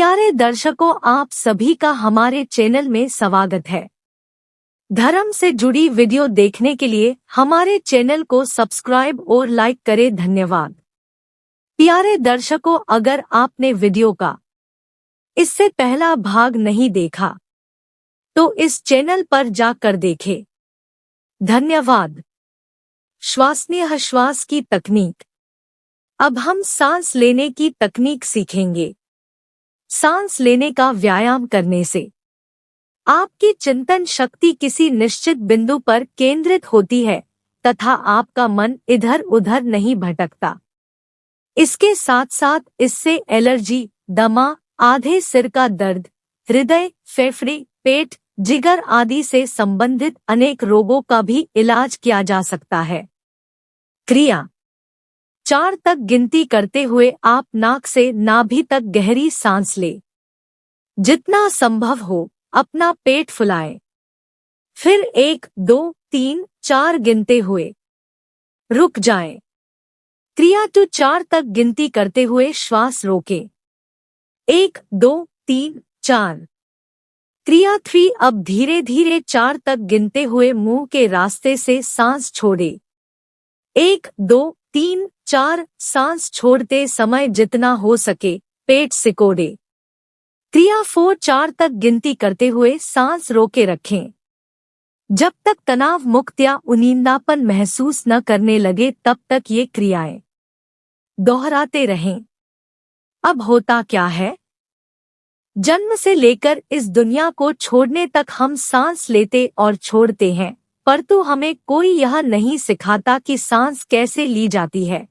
प्यारे दर्शकों, आप सभी का हमारे चैनल में स्वागत है। धर्म से जुड़ी वीडियो देखने के लिए हमारे चैनल को सब्सक्राइब और लाइक करें। धन्यवाद। प्यारे दर्शकों, अगर आपने वीडियो का इससे पहला भाग नहीं देखा तो इस चैनल पर जाकर देखें। धन्यवाद। श्वास की तकनीक। अब हम सांस लेने की तकनीक सीखेंगे। सांस लेने का व्यायाम करने से आपकी चिंतन शक्ति किसी निश्चित बिंदु पर केंद्रित होती है तथा आपका मन इधर उधर नहीं भटकता। इसके साथ साथ इससे एलर्जी, दमा, आधे सिर का दर्द, हृदय, फेफड़े, पेट, जिगर आदि से संबंधित अनेक रोगों का भी इलाज किया जा सकता है। क्रिया। 4 तक गिनती करते हुए आप नाक से नाभि तक गहरी सांस लें। जितना संभव हो अपना पेट फुलाएं। फिर 1, 2, 3, 4 गिनते हुए रुक जाएं। क्रिया 2 4 तक गिनती करते हुए श्वास रोकें। 1, 2, 3, 4। क्रिया 3 अब धीरे धीरे 4 तक गिनते हुए मुंह के रास्ते से सांस छोड़े। 1, 2, 3, 4। सांस छोड़ते समय जितना हो सके पेट सिकोड़े। क्रिया 4 4 तक गिनती करते हुए सांस रोके रखें। जब तक तनाव मुक्त या उनींदापन महसूस न करने लगे तब तक ये क्रियाएं दोहराते रहें। अब होता क्या है? जन्म से लेकर इस दुनिया को छोड़ने तक हम सांस लेते और छोड़ते हैं, परंतु हमें कोई यह नहीं सिखाता कि सांस कैसे ली जाती है।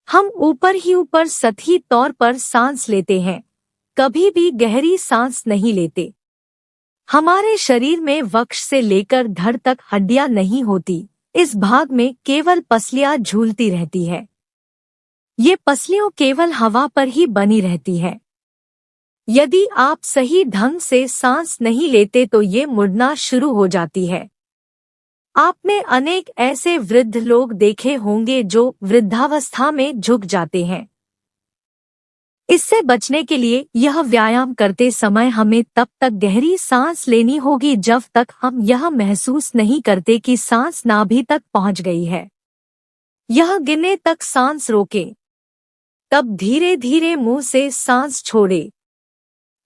हम ऊपर ही ऊपर सतही तौर पर सांस लेते हैं, कभी भी गहरी सांस नहीं लेते। हमारे शरीर में वक्ष से लेकर धड़ तक हड्डियां नहीं होती। इस भाग में केवल पसलियां झूलती रहती है। ये पसलियां केवल हवा पर ही बनी रहती है। यदि आप सही ढंग से सांस नहीं लेते तो ये मुड़ना शुरू हो जाती है। आपने अनेक ऐसे वृद्ध लोग देखे होंगे जो वृद्धावस्था में झुक जाते हैं। इससे बचने के लिए यह व्यायाम करते समय हमें तब तक गहरी सांस लेनी होगी जब तक हम यह महसूस नहीं करते कि सांस नाभि तक पहुंच गई है। यह गिनने तक सांस रोकें, तब धीरे धीरे मुंह से सांस छोड़े।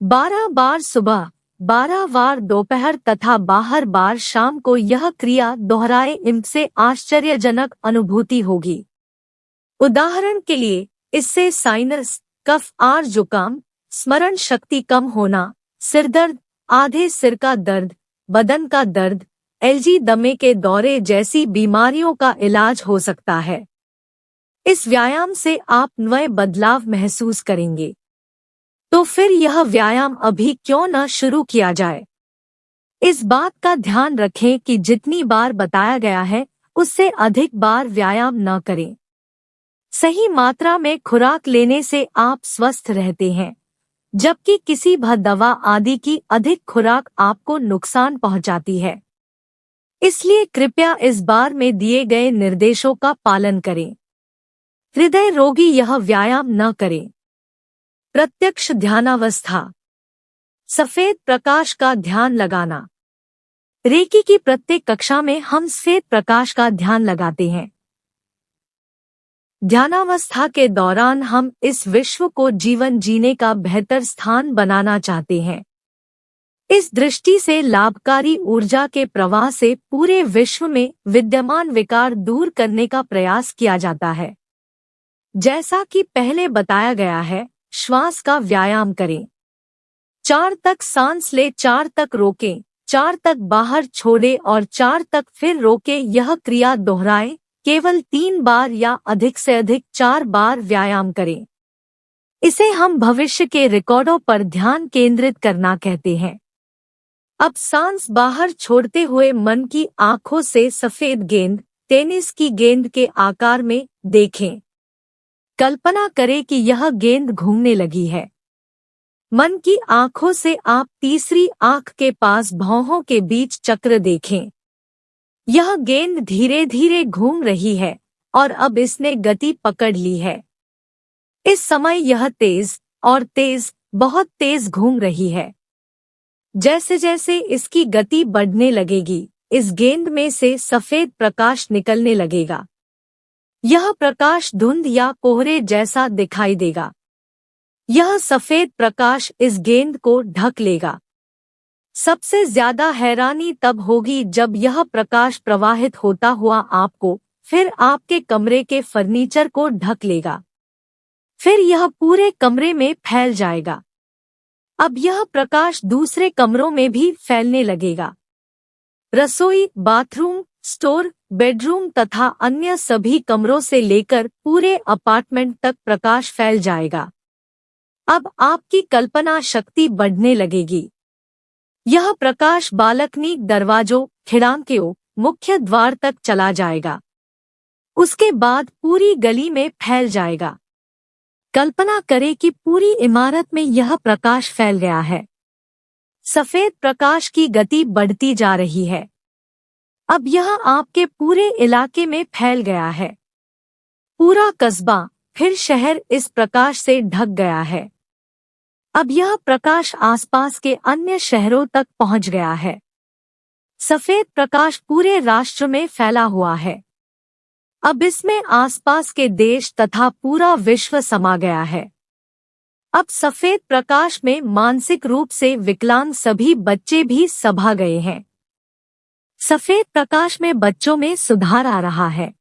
12 बार सुबह, 12 बार दोपहर तथा 12 बार शाम को यह क्रिया दोहराए। इनसे आश्चर्यजनक अनुभूति होगी। उदाहरण के लिए इससे साइनस, कफ और जुकाम, स्मरण शक्ति कम होना, सिरदर्द, आधे सिर का दर्द, बदन का दर्द, एलर्जी, दमे के दौरे जैसी बीमारियों का इलाज हो सकता है। इस व्यायाम से आप नए बदलाव महसूस करेंगे। तो फिर यह व्यायाम अभी क्यों न शुरू किया जाए? इस बात का ध्यान रखें कि जितनी बार बताया गया है उससे अधिक बार व्यायाम न करें। सही मात्रा में खुराक लेने से आप स्वस्थ रहते हैं, जबकि किसी भी दवा आदि की अधिक खुराक आपको नुकसान पहुंचाती है। इसलिए कृपया इस बार में दिए गए निर्देशों का पालन करें। हृदय रोगी यह व्यायाम न करें। प्रत्यक्ष ध्यानावस्था। सफेद प्रकाश का ध्यान लगाना। रेकी की प्रत्येक कक्षा में हम सफेद प्रकाश का ध्यान लगाते हैं। ध्यानावस्था के दौरान हम इस विश्व को जीवन जीने का बेहतर स्थान बनाना चाहते हैं। इस दृष्टि से लाभकारी ऊर्जा के प्रवाह से पूरे विश्व में विद्यमान विकार दूर करने का प्रयास किया जाता है। जैसा कि पहले बताया गया है, श्वास का व्यायाम करें। 4 तक सांस ले, 4 तक रोकें, 4 तक बाहर छोड़े और 4 तक फिर रोके। यह क्रिया दोहराएं। केवल 3 बार या अधिक से अधिक 4 बार व्यायाम करें। इसे हम भविष्य के रिकॉर्डों पर ध्यान केंद्रित करना कहते हैं। अब सांस बाहर छोड़ते हुए मन की आंखों से सफेद गेंद, टेनिस की गेंद के आकार में देखें। कल्पना करें कि यह गेंद घूमने लगी है। मन की आंखों से आप तीसरी आंख के पास भौहों के बीच चक्र देखें। यह गेंद धीरे धीरे घूम रही है और अब इसने गति पकड़ ली है। इस समय यह तेज और तेज बहुत तेज घूम रही है। जैसे जैसे इसकी गति बढ़ने लगेगी, इस गेंद में से सफेद प्रकाश निकलने लगेगा। यह प्रकाश धुंध या कोहरे जैसा दिखाई देगा। यह सफेद प्रकाश इस गेंद को ढक लेगा। सबसे ज्यादा हैरानी तब होगी जब यह प्रकाश प्रवाहित होता हुआ आपको, फिर आपके कमरे के फर्नीचर को ढक लेगा। फिर यह पूरे कमरे में फैल जाएगा। अब यह प्रकाश दूसरे कमरों में भी फैलने लगेगा। रसोई, बाथरूम, स्टोर, बेडरूम तथा अन्य सभी कमरों से लेकर पूरे अपार्टमेंट तक प्रकाश फैल जाएगा। अब आपकी कल्पना शक्ति बढ़ने लगेगी। यह प्रकाश बालकनी, दरवाजों, खिड़कियों, मुख्य द्वार तक चला जाएगा। उसके बाद पूरी गली में फैल जाएगा। कल्पना करें कि पूरी इमारत में यह प्रकाश फैल गया है। सफेद प्रकाश की गति बढ़ती जा रही है। अब यह आपके पूरे इलाके में फैल गया है। पूरा कस्बा, फिर शहर इस प्रकाश से ढक गया है। अब यह प्रकाश आसपास के अन्य शहरों तक पहुंच गया है। सफेद प्रकाश पूरे राष्ट्र में फैला हुआ है। अब इसमें आसपास के देश तथा पूरा विश्व समा गया है। अब सफेद प्रकाश में मानसिक रूप से विकलांग सभी बच्चे भी समा गए हैं। सफेद प्रकाश में बच्चों में सुधार आ रहा है।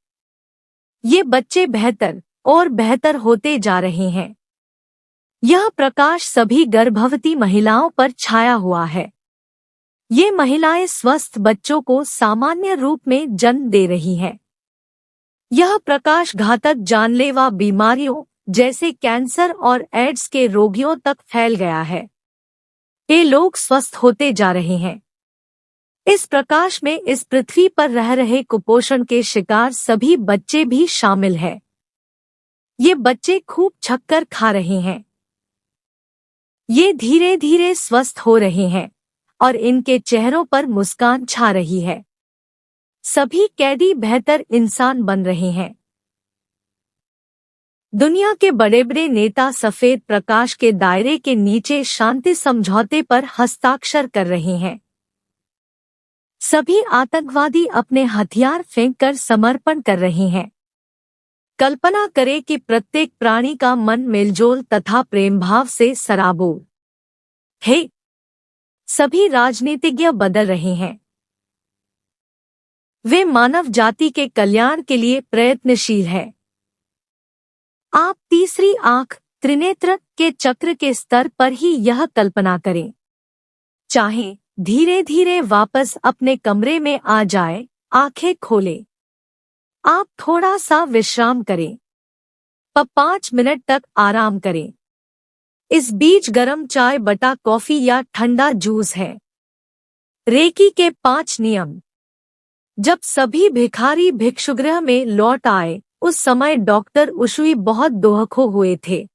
ये बच्चे बेहतर और बेहतर होते जा रहे हैं। यह प्रकाश सभी गर्भवती महिलाओं पर छाया हुआ है। ये महिलाएं स्वस्थ बच्चों को सामान्य रूप में जन्म दे रही हैं। यह प्रकाश घातक जानलेवा बीमारियों जैसे कैंसर और एड्स के रोगियों तक फैल गया है। ये लोग स्वस्थ होते जा रहे हैं। इस प्रकाश में इस पृथ्वी पर रह रहे कुपोषण के शिकार सभी बच्चे भी शामिल हैं। ये बच्चे खूब छक्कर खा रहे हैं। ये धीरे धीरे स्वस्थ हो रहे हैं और इनके चेहरों पर मुस्कान छा रही है। सभी कैदी बेहतर इंसान बन रहे हैं। दुनिया के बड़े बड़े नेता सफेद प्रकाश के दायरे के नीचे शांति समझौते पर हस्ताक्षर कर रहे हैं। सभी आतंकवादी अपने हथियार फेंककर समर्पण कर रहे हैं। कल्पना करें कि प्रत्येक प्राणी का मन मेलजोल तथा प्रेम भाव से सराबोर है। सभी राजनीतिज्ञ बदल रहे हैं। वे मानव जाति के कल्याण के लिए प्रयत्नशील हैं। आप तीसरी आंख, त्रिनेत्र के चक्र के स्तर पर ही यह कल्पना करें। चाहे धीरे धीरे वापस अपने कमरे में आ जाए, आंखें खोलें। आप थोड़ा सा विश्राम करें। 5 मिनट तक आराम करें। इस बीच गरम चाय बटा कॉफी या ठंडा जूस है। रेकी के 5 नियम। जब सभी भिखारी भिक्षुगृह में लौट आए, उस समय डॉक्टर उशुई बहुत दुखी हुए थे।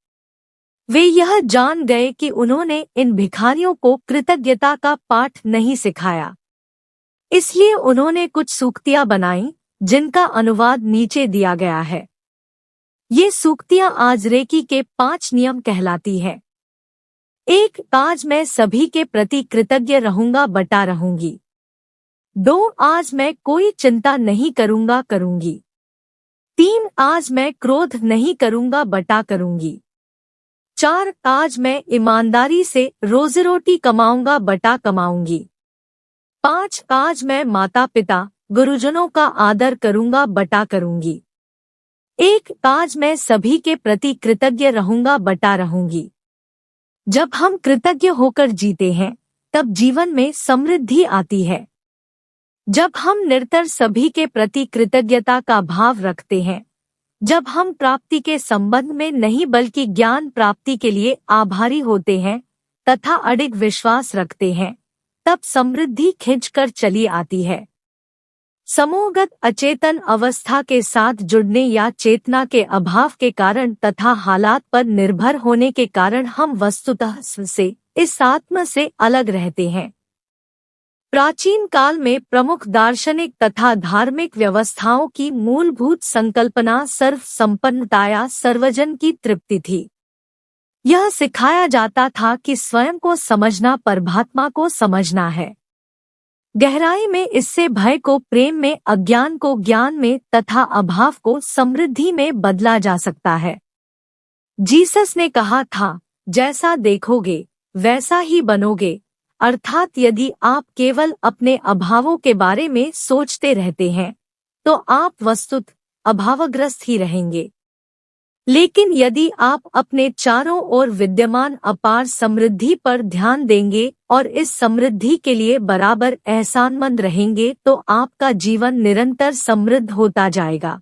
वे यह जान गए कि उन्होंने इन भिखारियों को कृतज्ञता का पाठ नहीं सिखाया। इसलिए उन्होंने कुछ सूक्तियां बनाई, जिनका अनुवाद नीचे दिया गया है। ये सूक्तियां आज रेकी के 5 नियम कहलाती है। 1. आज मैं सभी के प्रति कृतज्ञ रहूंगा बटा रहूंगी। 2. आज मैं कोई चिंता नहीं करूंगी। 3. आज मैं क्रोध नहीं करूंगा बटा करूंगी। 4. आज मैं ईमानदारी से रोजी रोटी कमाऊंगा बटा कमाऊंगी। 5. आज मैं माता पिता, गुरुजनों का आदर करूंगा बटा करूंगी। 1. आज मैं सभी के प्रति कृतज्ञ रहूंगा बटा रहूंगी। जब हम कृतज्ञ होकर जीते हैं, तब जीवन में समृद्धि आती है। जब हम निरंतर सभी के प्रति कृतज्ञता का भाव रखते हैं, जब हम प्राप्ति के संबंध में नहीं बल्कि ज्ञान प्राप्ति के लिए आभारी होते हैं तथा अडिग विश्वास रखते हैं, तब समृद्धि खिंचकर चली आती है। समूहगत अचेतन अवस्था के साथ जुड़ने या चेतना के अभाव के कारण तथा हालात पर निर्भर होने के कारण हम वस्तुतः से, इस आत्मा से अलग रहते हैं। प्राचीन काल में प्रमुख दार्शनिक तथा धार्मिक व्यवस्थाओं की मूलभूत संकल्पना सर्व संपन्नता या सर्वजन की तृप्ति थी। यह सिखाया जाता था कि स्वयं को समझना परमात्मा को समझना है। गहराई में इससे भय को प्रेम में, अज्ञान को ज्ञान में तथा अभाव को समृद्धि में बदला जा सकता है। जीसस ने कहा था, जैसा देखोगे वैसा ही बनोगे, अर्थात यदि आप केवल अपने अभावों के बारे में सोचते रहते हैं तो आप वस्तुतः अभावग्रस्त ही रहेंगे। लेकिन यदि आप अपने चारों ओर विद्यमान अपार समृद्धि पर ध्यान देंगे और इस समृद्धि के लिए बराबर एहसानमंद रहेंगे तो आपका जीवन निरंतर समृद्ध होता जाएगा।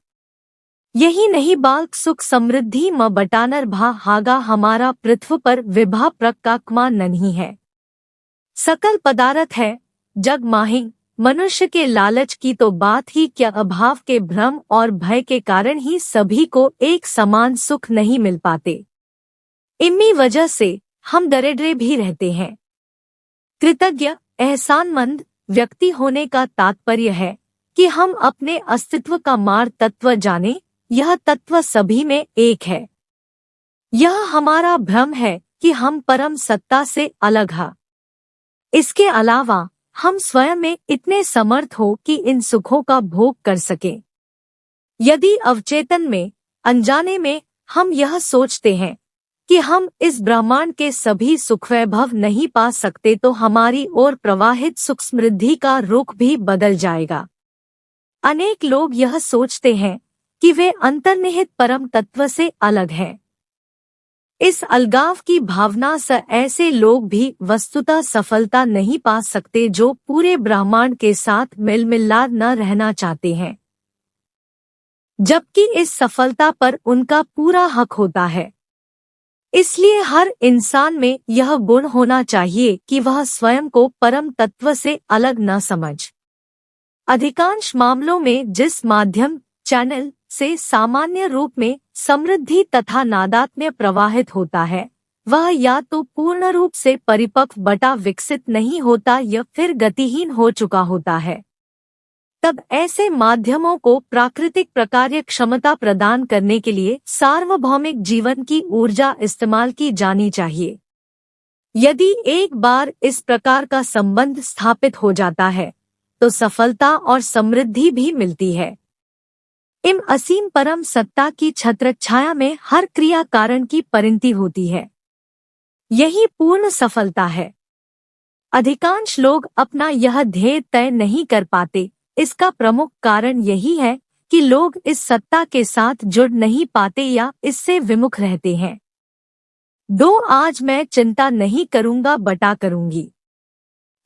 यही नहीं बाल्क सुख समृद्धि म बटानर भा हागा हमारा पृथ्वी पर विभा प्रकाकमा नहीं है। सकल पदार्थ है जग माहिं, मनुष्य के लालच की तो बात ही क्या, अभाव के भ्रम और भय के कारण ही सभी को एक समान सुख नहीं मिल पाते। इन्हीं वजह से हम दरिद्र भी रहते हैं। कृतज्ञ एहसानमंद व्यक्ति होने का तात्पर्य है कि हम अपने अस्तित्व का मार तत्व जाने। यह तत्व सभी में एक है। यह हमारा भ्रम है कि हम परम सत्ता से अलग हैं। इसके अलावा हम स्वयं में इतने समर्थ हो कि इन सुखों का भोग कर सकें। यदि अवचेतन में, अनजाने में हम यह सोचते हैं कि हम इस ब्रह्मांड के सभी सुख वैभव नहीं पा सकते तो हमारी ओर प्रवाहित सुख समृद्धि का रुख भी बदल जाएगा। अनेक लोग यह सोचते हैं कि वे अंतर्निहित परम तत्व से अलग हैं। इस अलगाव की भावना से ऐसे लोग भी वस्तुतः सफलता नहीं पा सकते जो पूरे ब्रह्मांड के साथ मिल मिलार न रहना चाहते हैं, जबकि इस सफलता पर उनका पूरा हक होता है। इसलिए हर इंसान में यह गुण होना चाहिए कि वह स्वयं को परम तत्व से अलग न समझ। अधिकांश मामलों में जिस माध्यम चैनल से सामान्य रूप में समृद्धि तथा नादात्म्य प्रवाहित होता है वह या तो पूर्ण रूप से परिपक्व बटा विकसित नहीं होता या फिर गतिहीन हो चुका होता है। तब ऐसे माध्यमों को प्राकृतिक प्रकार्य क्षमता प्रदान करने के लिए सार्वभौमिक जीवन की ऊर्जा इस्तेमाल की जानी चाहिए। यदि एक बार इस प्रकार का संबंध स्थापित हो जाता है तो सफलता और समृद्धि भी मिलती है। इन असीम परम सत्ता की छत्रछाया में हर क्रिया कारण की परिणति होती है। यही पूर्ण सफलता है। अधिकांश लोग अपना यह ध्येय तय नहीं कर पाते। इसका प्रमुख कारण यही है कि लोग इस सत्ता के साथ जुड़ नहीं पाते या इससे विमुख रहते हैं। आज मैं चिंता नहीं करूंगा बटा करूंगी।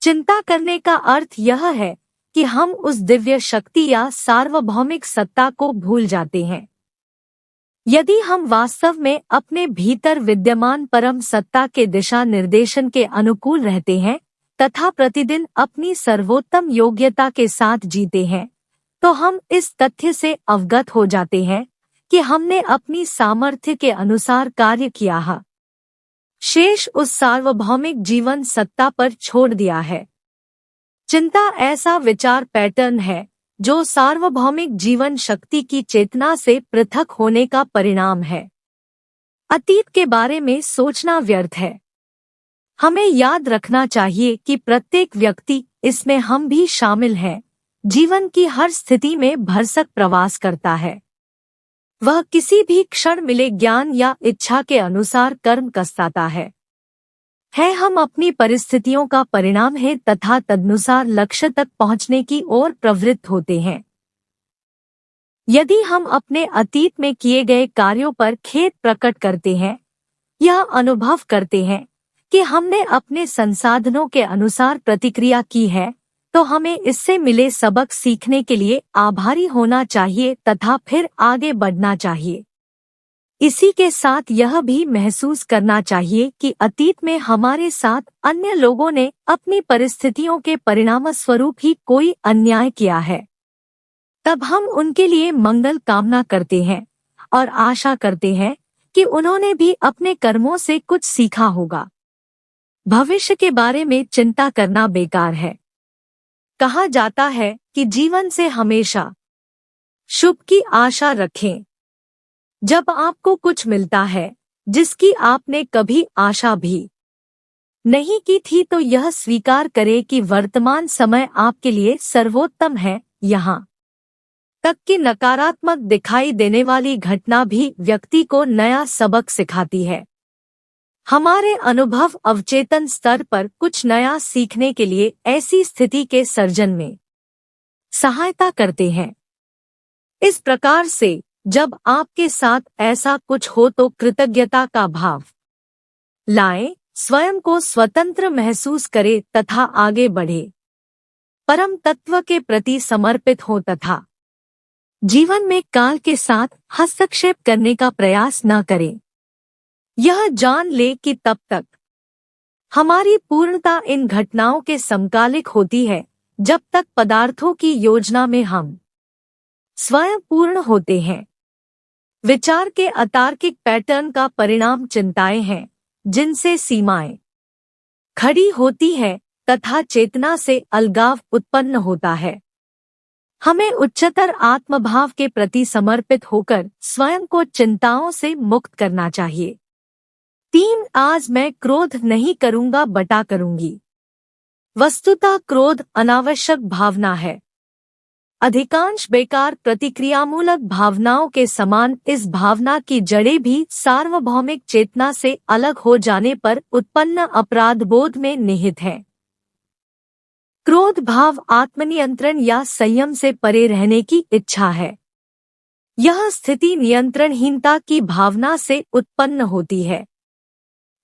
चिंता करने का अर्थ यह है कि हम उस दिव्य शक्ति या सार्वभौमिक सत्ता को भूल जाते हैं। यदि हम वास्तव में अपने भीतर विद्यमान परम सत्ता के दिशा निर्देशन के अनुकूल रहते हैं तथा प्रतिदिन अपनी सर्वोत्तम योग्यता के साथ जीते हैं तो हम इस तथ्य से अवगत हो जाते हैं कि हमने अपनी सामर्थ्य के अनुसार कार्य किया है, शेष उस सार्वभौमिक जीवन सत्ता पर छोड़ दिया है। चिंता ऐसा विचार पैटर्न है जो सार्वभौमिक जीवन शक्ति की चेतना से पृथक होने का परिणाम है। अतीत के बारे में सोचना व्यर्थ है। हमें याद रखना चाहिए कि प्रत्येक व्यक्ति, इसमें हम भी शामिल हैं, जीवन की हर स्थिति में भरसक प्रवास करता है। वह किसी भी क्षण मिले ज्ञान या इच्छा के अनुसार कर्म कसता है। हम अपनी परिस्थितियों का परिणाम है तथा तदनुसार लक्ष्य तक पहुंचने की ओर प्रवृत्त होते हैं। यदि हम अपने अतीत में किए गए कार्यों पर खेद प्रकट करते हैं, यह अनुभव करते हैं कि हमने अपने संसाधनों के अनुसार प्रतिक्रिया की है, तो हमें इससे मिले सबक सीखने के लिए आभारी होना चाहिए तथा फिर आगे बढ़ना चाहिए। इसी के साथ यह भी महसूस करना चाहिए कि अतीत में हमारे साथ अन्य लोगों ने अपनी परिस्थितियों के परिणाम स्वरूप ही कोई अन्याय किया है। तब हम उनके लिए मंगल कामना करते हैं और आशा करते हैं कि उन्होंने भी अपने कर्मों से कुछ सीखा होगा। भविष्य के बारे में चिंता करना बेकार है। कहा जाता है कि जीवन से हमेशा शुभ की आशा रखें। जब आपको कुछ मिलता है जिसकी आपने कभी आशा भी नहीं की थी, तो यह स्वीकार करें कि वर्तमान समय आपके लिए सर्वोत्तम है। यहाँ तक कि नकारात्मक दिखाई देने वाली घटना भी व्यक्ति को नया सबक सिखाती है। हमारे अनुभव अवचेतन स्तर पर कुछ नया सीखने के लिए ऐसी स्थिति के सर्जन में सहायता करते हैं। इस प्रकार से जब आपके साथ ऐसा कुछ हो तो कृतज्ञता का भाव लाएं, स्वयं को स्वतंत्र महसूस करें तथा आगे बढ़े, परम तत्व के प्रति समर्पित हो तथा जीवन में काल के साथ हस्तक्षेप करने का प्रयास न करें। यह जान ले कि तब तक हमारी पूर्णता इन घटनाओं के समकालिक होती है जब तक पदार्थों की योजना में हम स्वयं पूर्ण होते हैं। विचार के अतार्किक पैटर्न का परिणाम चिंताएं हैं जिनसे सीमाएं खड़ी होती है तथा चेतना से अलगाव उत्पन्न होता है। हमें उच्चतर आत्मभाव के प्रति समर्पित होकर स्वयं को चिंताओं से मुक्त करना चाहिए। 3 आज मैं क्रोध नहीं करूंगा बटा करूंगी। वस्तुतः क्रोध अनावश्यक भावना है। अधिकांश बेकार प्रतिक्रियामूलक भावनाओं के समान इस भावना की जड़ें भी सार्वभौमिक चेतना से अलग हो जाने पर उत्पन्न अपराधबोध में निहित है। क्रोध भाव आत्मनियंत्रण या संयम से परे रहने की इच्छा है। यह स्थिति नियंत्रणहीनता की भावना से उत्पन्न होती है।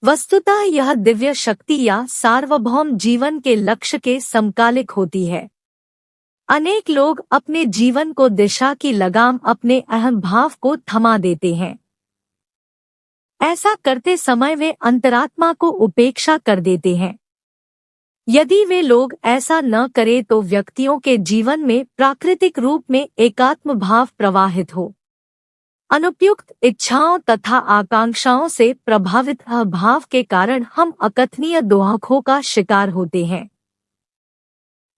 वस्तुतः यह दिव्य शक्ति या सार्वभौम जीवन के लक्ष्य के समकालिक होती है। अनेक लोग अपने जीवन को दिशा की लगाम अपने अहम भाव को थमा देते हैं। ऐसा करते समय वे अंतरात्मा को उपेक्षा कर देते हैं। यदि वे लोग ऐसा न करें तो व्यक्तियों के जीवन में प्राकृतिक रूप में एकात्म भाव प्रवाहित हो। अनुपयुक्त इच्छाओं तथा आकांक्षाओं से प्रभावित भाव के कारण हम अकथनीय दोहखों का शिकार होते हैं।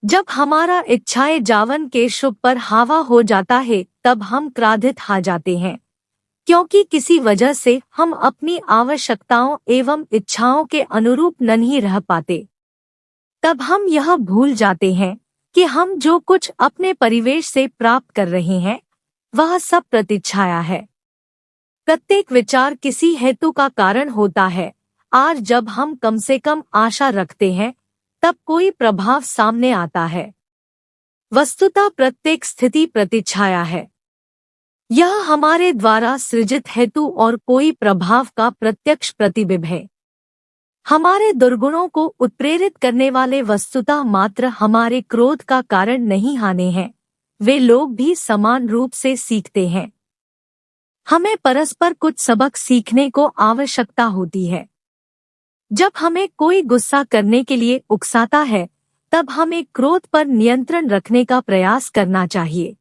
जब हमारा इच्छाएं जावन के शुभ पर हावा हो जाता है तब हम क्रोधित हो जाते हैं, क्योंकि किसी वजह से हम अपनी आवश्यकताओं एवं इच्छाओं के अनुरूप नहीं रह पाते। तब हम यह भूल जाते हैं कि हम जो कुछ अपने परिवेश से प्राप्त कर रहे हैं वह सब प्रतिच्छाया है। प्रत्येक विचार किसी हेतु का कारण होता है। आज जब हम कम से कम आशा रखते हैं तब कोई प्रभाव सामने आता है। वस्तुतः प्रत्येक स्थिति प्रतिच्छाया है। यह हमारे द्वारा सृजित हेतु और कोई प्रभाव का प्रत्यक्ष प्रतिबिंब है। हमारे दुर्गुणों को उत्प्रेरित करने वाले वस्तुतः मात्र हमारे क्रोध का कारण नहीं हाने हैं। वे लोग भी समान रूप से सीखते हैं। हमें परस्पर कुछ सबक सीखने को आवश्यकता होती है। जब हमें कोई गुस्सा करने के लिए उकसाता है तब हमें क्रोध पर नियंत्रण रखने का प्रयास करना चाहिए।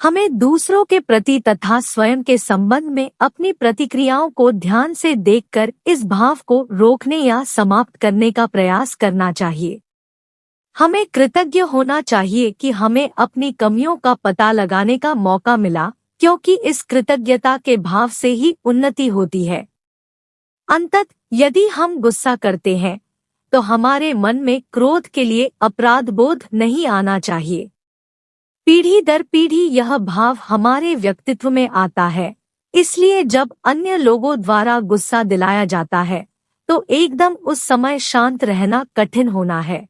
हमें दूसरों के प्रति तथा स्वयं के संबंध में अपनी प्रतिक्रियाओं को ध्यान से देखकर इस भाव को रोकने या समाप्त करने का प्रयास करना चाहिए। हमें कृतज्ञ होना चाहिए कि हमें अपनी कमियों का पता लगाने का मौका मिला, क्योंकि इस कृतज्ञता के भाव से ही उन्नति होती है। अंततः यदि हम गुस्सा करते हैं तो हमारे मन में क्रोध के लिए अपराध बोध नहीं आना चाहिए। पीढ़ी दर पीढ़ी यह भाव हमारे व्यक्तित्व में आता है, इसलिए जब अन्य लोगों द्वारा गुस्सा दिलाया जाता है तो एकदम उस समय शांत रहना कठिन होना है।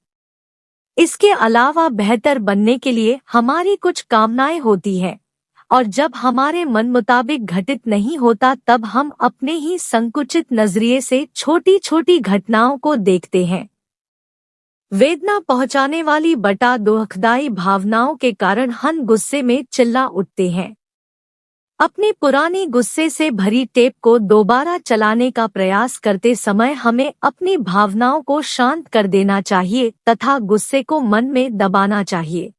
इसके अलावा बेहतर बनने के लिए हमारी कुछ कामनाएं होती हैं, और जब हमारे मन मुताबिक घटित नहीं होता तब हम अपने ही संकुचित नजरिए से छोटी छोटी घटनाओं को देखते हैं। वेदना पहुंचाने वाली बटा दुखदायी भावनाओं के कारण हम गुस्से में चिल्ला उठते हैं। अपनी पुरानी गुस्से से भरी टेप को दोबारा चलाने का प्रयास करते समय हमें अपनी भावनाओं को शांत कर देना चाहिए तथा गुस्से को मन में दबाना चाहिए।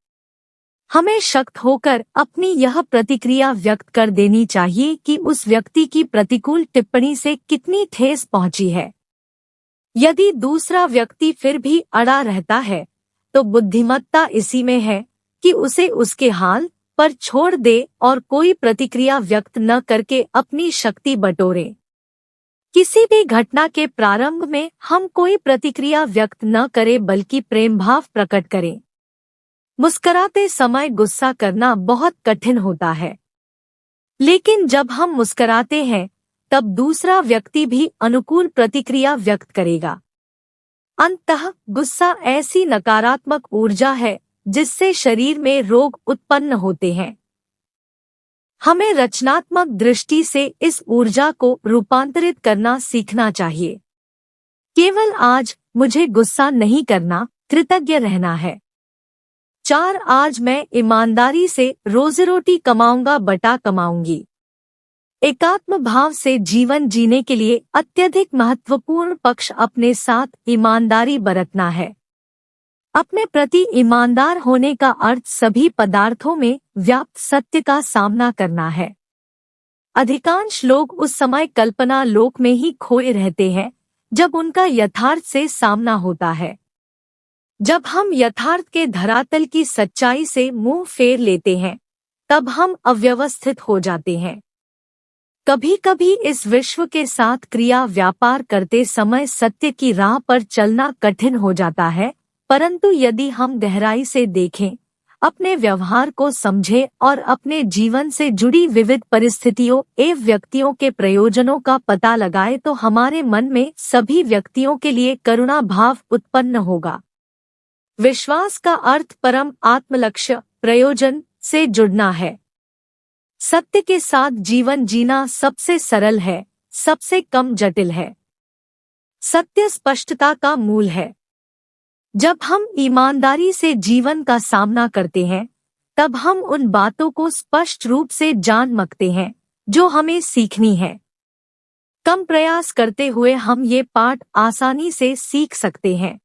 हमें शक्त होकर अपनी यह प्रतिक्रिया व्यक्त कर देनी चाहिए कि उस व्यक्ति की प्रतिकूल टिप्पणी से कितनी ठेस पहुंची है। यदि दूसरा व्यक्ति फिर भी अड़ा रहता है तो बुद्धिमत्ता इसी में है कि उसे उसके हाल पर छोड़ दे और कोई प्रतिक्रिया व्यक्त न करके अपनी शक्ति बटोरे। किसी भी घटना के प्रारंभ में हम कोई प्रतिक्रिया व्यक्त न करें बल्कि प्रेम भाव प्रकट करें। मुस्कुराते समय गुस्सा करना बहुत कठिन होता है, लेकिन जब हम मुस्कुराते हैं तब दूसरा व्यक्ति भी अनुकूल प्रतिक्रिया व्यक्त करेगा। अंततः गुस्सा ऐसी नकारात्मक ऊर्जा है जिससे शरीर में रोग उत्पन्न होते हैं। हमें रचनात्मक दृष्टि से इस ऊर्जा को रूपांतरित करना सीखना चाहिए। केवल आज मुझे गुस्सा नहीं करना, कृतज्ञ रहना है। 4 आज मैं ईमानदारी से रोजी रोटी कमाऊंगा बटा कमाऊंगी। एकात्म भाव से जीवन जीने के लिए अत्यधिक महत्वपूर्ण पक्ष अपने साथ ईमानदारी बरतना है। अपने प्रति ईमानदार होने का अर्थ सभी पदार्थों में व्याप्त सत्य का सामना करना है। अधिकांश लोग उस समय कल्पना लोक में ही खोए रहते हैं जब उनका यथार्थ से सामना होता है। जब हम यथार्थ के धरातल की सच्चाई से मुंह फेर लेते हैं तब हम अव्यवस्थित हो जाते हैं। कभी कभी इस विश्व के साथ क्रिया व्यापार करते समय सत्य की राह पर चलना कठिन हो जाता है, परंतु यदि हम गहराई से देखें, अपने व्यवहार को समझें और अपने जीवन से जुड़ी विविध परिस्थितियों एवं व्यक्तियों के प्रयोजनों का पता लगाएं तो हमारे मन में सभी व्यक्तियों के लिए करुणा भाव उत्पन्न होगा। विश्वास का अर्थ परम आत्मलक्ष्य प्रयोजन से जुड़ना है। सत्य के साथ जीवन जीना सबसे सरल है, सबसे कम जटिल है। सत्य स्पष्टता का मूल है। जब हम ईमानदारी से जीवन का सामना करते हैं तब हम उन बातों को स्पष्ट रूप से जान सकते हैं जो हमें सीखनी है। कम प्रयास करते हुए हम ये पाठ आसानी से सीख सकते हैं।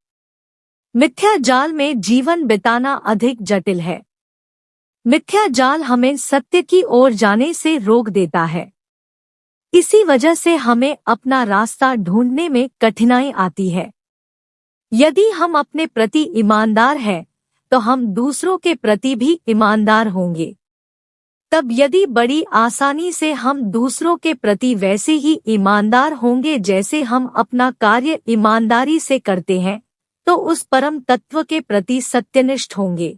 मिथ्या जाल में जीवन बिताना अधिक जटिल है। मिथ्या जाल हमें सत्य की ओर जाने से रोक देता है। इसी वजह से हमें अपना रास्ता ढूंढने में कठिनाई आती है। यदि हम अपने प्रति ईमानदार हैं, तो हम दूसरों के प्रति भी ईमानदार होंगे। तब यदि बड़ी आसानी से हम दूसरों के प्रति वैसे ही ईमानदार होंगे जैसे हम अपना कार्य ईमानदारी से करते हैं, तो उस परम तत्व के प्रति सत्यनिष्ठ होंगे।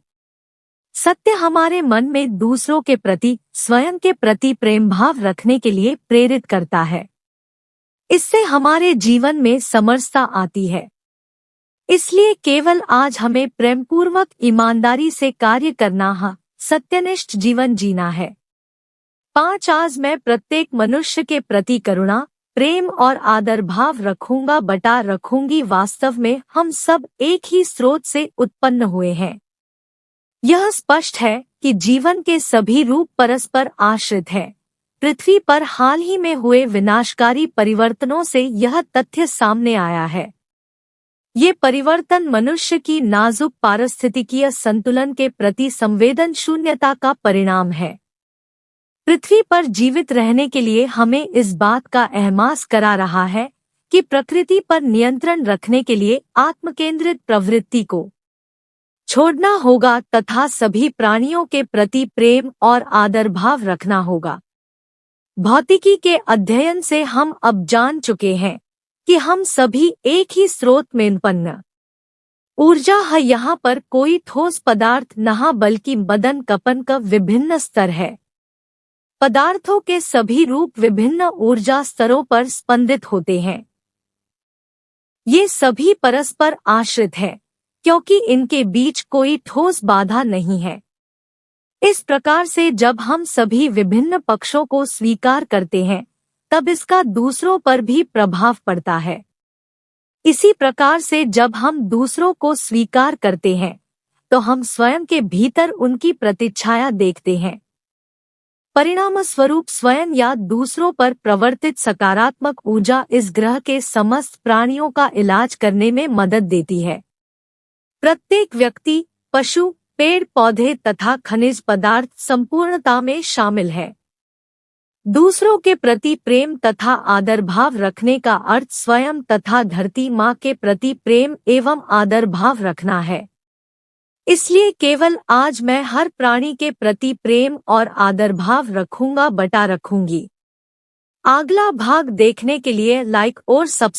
सत्य हमारे मन में दूसरों के प्रति, स्वयं के प्रति प्रेम भाव रखने के लिए प्रेरित करता है। इससे हमारे जीवन में समरसता आती है। इसलिए केवल आज हमें प्रेमपूर्वक ईमानदारी से कार्य करना है, सत्यनिष्ठ जीवन जीना है। 5 आज मैं प्रत्येक मनुष्य के प्रति करुणा, प्रेम और आदर भाव रखूंगा बटा रखूंगी। वास्तव में हम सब एक ही स्रोत से उत्पन्न हुए हैं। यह स्पष्ट है कि जीवन के सभी रूप परस्पर आश्रित हैं। पृथ्वी पर हाल ही में हुए विनाशकारी परिवर्तनों से यह तथ्य सामने आया है। ये परिवर्तन मनुष्य की नाजुक पारिस्थितिकीय संतुलन के प्रति संवेदनशून्यता का परिणाम है। पृथ्वी पर जीवित रहने के लिए हमें इस बात का एहसास करा रहा है कि प्रकृति पर नियंत्रण रखने के लिए आत्मकेंद्रित प्रवृत्ति को छोड़ना होगा तथा सभी प्राणियों के प्रति प्रेम और आदर भाव रखना होगा। भौतिकी के अध्ययन से हम अब जान चुके हैं कि हम सभी एक ही स्रोत में उत्पन्न ऊर्जा है। यहाँ पर कोई ठोस पदार्थ नहीं बल्कि बदन कपन का विभिन्न स्तर है। पदार्थों के सभी रूप विभिन्न ऊर्जा स्तरों पर स्पंदित होते हैं। ये सभी परस्पर आश्रित है क्योंकि इनके बीच कोई ठोस बाधा नहीं है। इस प्रकार से जब हम सभी विभिन्न पक्षों को स्वीकार करते हैं तब इसका दूसरों पर भी प्रभाव पड़ता है। इसी प्रकार से जब हम दूसरों को स्वीकार करते हैं तो हम स्वयं के भीतर उनकी प्रतिच्छाया देखते हैं। परिणाम स्वरूप स्वयं या दूसरों पर प्रवर्तित सकारात्मक ऊर्जा इस ग्रह के समस्त प्राणियों का इलाज करने में मदद देती है। प्रत्येक व्यक्ति, पशु, पेड़ पौधे तथा खनिज पदार्थ संपूर्णता में शामिल है। दूसरों के प्रति प्रेम तथा आदर भाव रखने का अर्थ स्वयं तथा धरती माँ के प्रति प्रेम एवं आदर भाव रखना है। इसलिए केवल आज मैं हर प्राणी के प्रति प्रेम और आदर भाव रखूंगा बटा रखूंगी। अगला भाग देखने के लिए लाइक और सब्सक्राइब